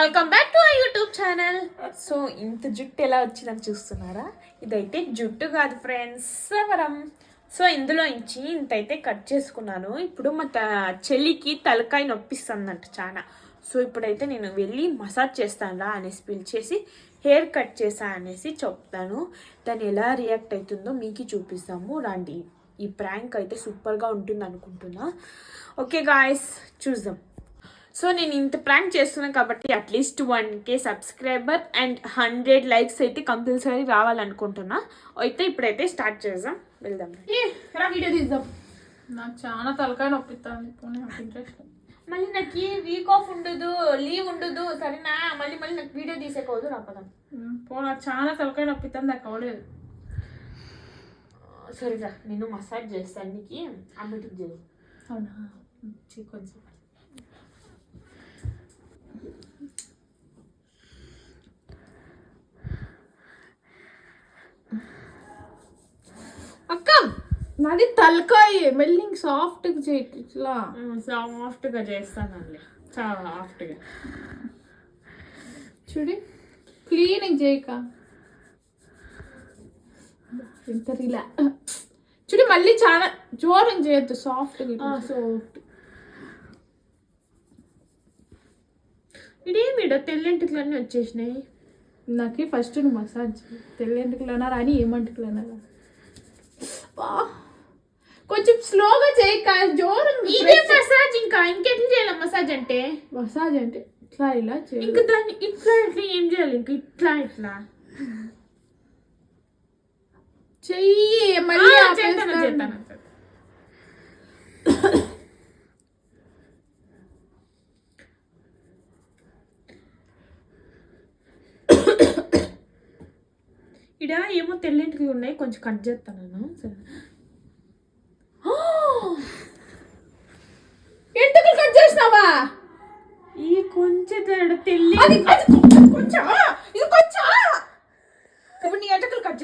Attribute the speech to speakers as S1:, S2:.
S1: Welcome back to our YouTube channel. So ఇంత జుట్టు ఎలా వచ్చిందని చూస్తున్నారా? ఇదైతే జుట్టు కాదు ఫ్రెండ్స్, సవరం. సో ఇందులో నుంచి ఇంతైతే కట్ చేసుకున్నాను. ఇప్పుడు మా చెల్లికి తలకాయ నొప్పిస్తుందంట చాలా. సో ఇప్పుడైతే నేను వెళ్ళి మసాజ్ చేస్తానురా అనేసి పిలిచేసి హెయిర్ కట్ చేసా అనేసి చెప్తాను. దాన్ని ఎలా రియాక్ట్ అవుతుందో మీకు చూపిస్తాము రండి. ఈ ప్రాంక్ అయితే సూపర్గా ఉంటుంది అనుకుంటున్నా. ఓకే గాయస్, చూద్దాం. సో నేను ఇంత ప్రాంక్ చేస్తున్నాను కాబట్టి at least 1K subscriber and 100 likes అయితే కంపల్సరీ రావాలనుకుంటున్నా. అయితే ఇప్పుడైతే స్టార్ట్ చేద్దాం, వెళ్దాం.
S2: వీడియో తీద్దాం. నాకు చాలా తలకాయ నొప్పిస్తాను. నాకు ఇంట్రెస్ట్.
S1: మళ్ళీ నాకు వీక్ ఆఫ్ ఉండదు, లీవ్ ఉండదు, సరేనా? మళ్ళీ నాకు వీడియో తీసేకోదు రాపదాం.
S2: నాకు చాలా తలకాయ నొప్పిస్తాను, నాకు అవలేదు.
S1: సరేరా, నేను మసాజ్ చేస్తాను నీకు. అమ్మటికి చేయి.
S2: అవునా? కొంచెం అక్క, నాది తలకాయ మెల్లింగ్ సాఫ్ట్గా చేయట్లా. ఇట్లా
S1: సాఫ్ట్గా చేస్తానండి, చాలా సాఫ్ట్గా.
S2: చూడి, క్లీనింగ్ చేయక ఎంత రిలా. చూడి, మళ్ళీ చాలా జోరం చేయొద్దు, సాఫ్ట్గా.
S1: సాఫ్ట్. ఇదేమిడో తెల్లెంటికలన్నీ వచ్చేసినాయి.
S2: నాకు ఫస్ట్ నువ్వు మసాజ్ తెల్లెంటికలన్నా రాని ఏమంటికలన్నా కొంచెం స్లోగా చేయక, జోరం.
S1: ఇదే మసాజ్, ఇంకెట్లా చేయాలి మసాజ్ అంటే?
S2: మసాజ్ అంటే ఇట్లా ఇలా చేయాలి.
S1: ఇంకా దాన్ని ఇట్లా ఏం చేయాలి? ఇంకా ఇట్లా
S2: చెయ్యి. మళ్ళీ
S1: చేస్తాను. ఇడా ఏమో తెల్లెంటికలు ఉన్నాయి, కొంచెం కట్ చేస్తాను. సరే,
S2: ఎంటుకలు కట్ చేసినావా?
S1: ఈ కొంచెం తెల్లి
S2: కొంచెం ఇది కొంచెం ఇప్పుడు నీ ఎంటుకలు కట్ చేసి